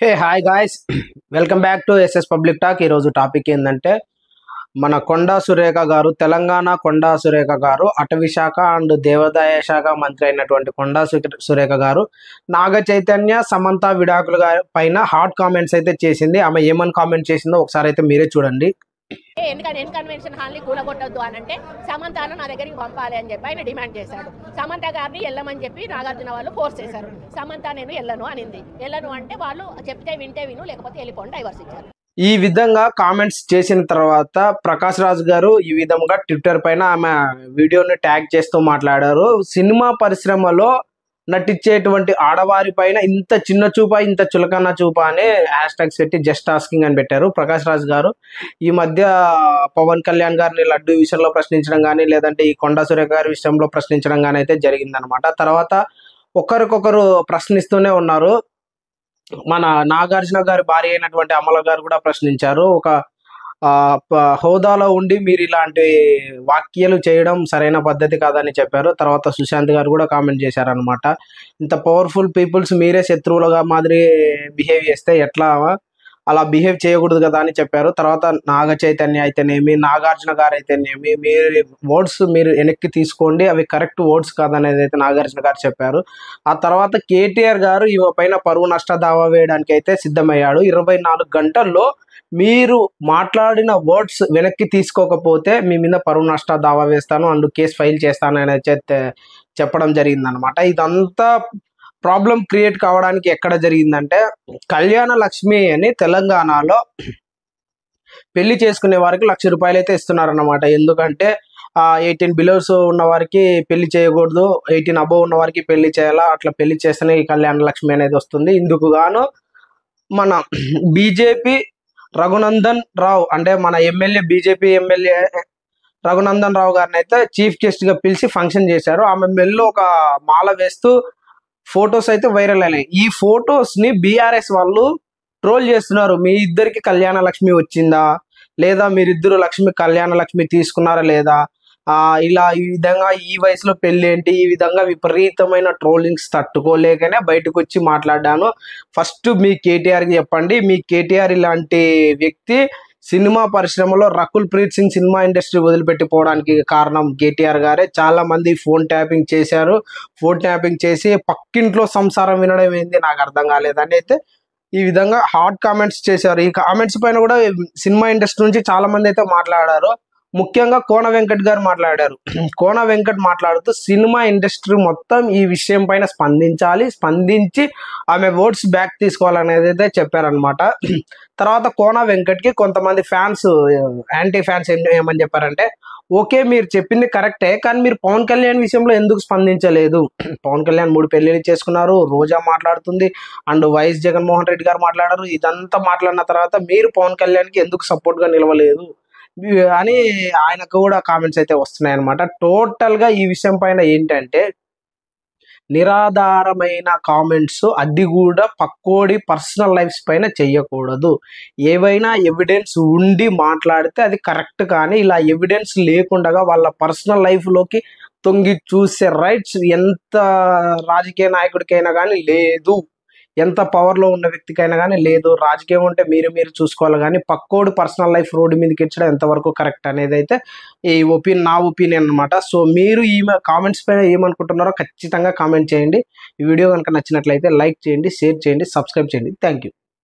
Hey hi guys, welcome back to SS public talk. ఈరోజు topic ఏంటంటే మన కొండా సురేఖ గారు, తెలంగాణ కొండా సురేఖ గారు, అటవీ శాఖ అండ్ దేవాదాయ శాఖ మంత్రి అయినటువంటి కొండా సురేఖ గారు నాగ చైతన్య సమంత విడాకుల పైన హాట్ కామెంట్స్ అయితే చేసింది. ఆమె ఏమని కామెంట్ చేసిందో ఒకసారి అయితే మీరే చూడండి. ఎందుకంటే కన్వెన్షన్ హాల్ని కూలగొట్టద్దు అని అంటే సమంతను నా దగ్గరికి పంపాలి అని చెప్పి ఆయన డిమాండ్ చేశాడు. సమంత గారిని వెళ్ళమని చెప్పి నాగార్జున వాళ్ళు ఫోర్స్ చేశారు. సమంత నేను వెళ్ళను అనింది. వెళ్ళను అంటే వాళ్ళు చెప్తే వింటే విను, లేకపోతే వెళ్ళిపోండి, డైవర్స్ ఇచ్చారు. ఈ విధంగా కామెంట్స్ చేసిన తర్వాత ప్రకాష్ రాజ్ గారు ఈ విధంగా ట్విట్టర్ పైన ఆమె వీడియోని ట్యాగ్ చేస్తూ మాట్లాడారు. సినిమా పరిశ్రమలో నటించేటువంటి ఆడవారి పైన ఇంత చిన్న చూప, ఇంత చులకన చూప అని హ్యాష్ ట్యాగ్స్ పెట్టి జస్ట్ ఆస్కింగ్ అని పెట్టారు. ప్రకాష్ రాజ్ గారు ఈ మధ్య పవన్ కళ్యాణ్ గారిని లడ్డు విషయంలో ప్రశ్నించడం కానీ, లేదంటే ఈ కొండా సురేఖ గారి విషయంలో ప్రశ్నించడం కానీ అయితే జరిగిందనమాట. తర్వాత ఒకరికొకరు ప్రశ్నిస్తూనే ఉన్నారు. మన నాగార్జున గారి భార్య అయినటువంటి అమల గారు కూడా ప్రశ్నించారు. ఒక హోదాలో ఉండి మీరు ఇలాంటి వ్యాఖ్యలు చేయడం సరైన పద్ధతి కాదని చెప్పారు. తర్వాత సుశాంత్ గారు కూడా కామెంట్ చేశారనమాట. ఇంత పవర్ఫుల్ పీపుల్స్ మీరే శత్రువులుగా మాదిరి బిహేవ్ చేస్తే ఎట్లా, అలా బిహేవ్ చేయకూడదు కదా అని చెప్పారు. తర్వాత నాగ చైతన్య అయితేనేమి, నాగార్జున గారు అయితేనేమి, మీరు వర్డ్స్ మీరు వెనక్కి తీసుకోండి, అవి కరెక్ట్ వర్డ్స్ కాదనేది అయితే నాగార్జున గారు చెప్పారు. ఆ తర్వాత కేటీఆర్ గారు ఈమె పైన పరువు నష్ట దావా వేయడానికి అయితే సిద్ధమయ్యాడు. 24 గంటల్లో మీరు మాట్లాడిన వర్డ్స్ వెనక్కి తీసుకోకపోతే మీ మీద పరువు నష్ట దావా వేస్తాను అండ్ కేసు ఫైల్ చేస్తాను అని చెప్పడం జరిగిందనమాట. ఇదంతా ప్రాబ్లం క్రియేట్ కావడానికి ఎక్కడ జరిగిందంటే, కళ్యాణ లక్ష్మి అని తెలంగాణలో పెళ్లి చేసుకునే వారికి 1,00,000 రూపాయలు అయితే ఇస్తున్నారన్నమాట. ఎందుకంటే 18 బిలోస్ ఉన్న వారికి పెళ్లి చేయకూడదు, 18 అబోవ్ ఉన్న వారికి పెళ్లి చేయాలా, అట్లా పెళ్లి చేస్తేనే ఈ కళ్యాణ లక్ష్మి అనేది వస్తుంది. ఇందుకు గాను మన బీజేపీ రఘునందన్ రావు అంటే మన బీజేపీ ఎమ్మెల్యే రఘునందన్ రావు గారిని అయితే చీఫ్ గెస్ట్ గా పిలిచి ఫంక్షన్ చేశారు. ఆమె మెల్లో ఒక మాల వేస్తూ ఫొటోస్ అయితే వైరల్ అయినాయి. ఈ ఫొటోస్ ని బీఆర్ఎస్ వాళ్ళు ట్రోల్ చేస్తున్నారు. మీ ఇద్దరికి కళ్యాణ లక్ష్మి వచ్చిందా లేదా, మీరిద్దరు కళ్యాణ లక్ష్మి తీసుకున్నారా లేదా, ఇలా ఈ విధంగా ఈ వయసులో పెళ్లి ఏంటి, ఈ విధంగా విపరీతమైన ట్రోలింగ్స్ తట్టుకోలేకనే బయటకు వచ్చి మాట్లాడాను. ఫస్ట్ మీ కేటీఆర్కి చెప్పండి, మీ కేటీఆర్ ఇలాంటి వ్యక్తి సినిమా పరిశ్రమలో రకుల్ ప్రీత్ సింగ్ సినిమా ఇండస్ట్రీ వదిలిపెట్టిపోవడానికి కారణం కేటీఆర్ గారే. చాలా మంది ఫోన్ ట్యాపింగ్ చేశారు. ఫోన్ ట్యాపింగ్ చేసి పక్కింట్లో సంసారం వినడం ఏంది నాకు అర్థం కాలేదని అయితే ఈ విధంగా హాట్ కామెంట్స్ చేశారు. ఈ కామెంట్స్ పైన కూడా సినిమా ఇండస్ట్రీ నుంచి చాలా మంది అయితే మాట్లాడారు. ముఖ్యంగా కోన వెంకట్ గారు మాట్లాడారు. కోన వెంకట్ మాట్లాడుతూ సినిమా ఇండస్ట్రీ మొత్తం ఈ విషయం పైన స్పందించి ఆమె వర్డ్స్ బ్యాక్ తీసుకోవాలనేది అయితే చెప్పారనమాట. తర్వాత కోన వెంకట్ కి కొంతమంది ఫ్యాన్స్, యాంటీ ఫ్యాన్స్ ఏమని చెప్పారంటే, ఓకే మీరు చెప్పింది కరెక్టే, కానీ మీరు పవన్ కళ్యాణ్ విషయంలో ఎందుకు స్పందించలేదు? పవన్ కళ్యాణ్ 3 పెళ్లిళ్ళు చేసుకున్నారు, రోజా మాట్లాడుతుంది అండ్ వైఎస్ జగన్మోహన్ రెడ్డి గారు మాట్లాడారు. ఇదంతా మాట్లాడిన తర్వాత మీరు పవన్ కళ్యాణ్ కి ఎందుకు సపోర్ట్ గా నిలవలేదు అని ఆయనకు కూడా కామెంట్స్ అయితే వస్తున్నాయి అనమాట. టోటల్ గా ఈ విషయం పైన ఏంటంటే, నిరాధారమైన కామెంట్స్, అది కూడా పక్కోడి పర్సనల్ లైఫ్స్ పైన చెయ్యకూడదు. ఏవైనా ఎవిడెన్స్ ఉండి మాట్లాడితే అది కరెక్ట్, కానీ ఇలా ఎవిడెన్స్ లేకుండా వాళ్ళ పర్సనల్ లైఫ్లోకి తొంగి చూసే రైట్స్ ఎంత రాజకీయ నాయకుడికైనా కానీ లేదు, ఎంత పవర్లో ఉన్న వ్యక్తికైనా కానీ లేదు. రాజకీయం అంటే మీరు చూసుకోవాలి, కానీ పక్కోడు పర్సనల్ లైఫ్ రోడ్డు మీదకి ఇచ్చడం ఎంతవరకు కరెక్ట్ అనేది అయితే నా ఒపీనియన్ అనమాట. సో మీరు ఈ కామెంట్స్ పైన ఏమనుకుంటున్నారో ఖచ్చితంగా కామెంట్ చేయండి. ఈ వీడియో కనుక నచ్చినట్లయితే లైక్ చేయండి, షేర్ చేయండి, సబ్స్క్రైబ్ చేయండి. Thank you.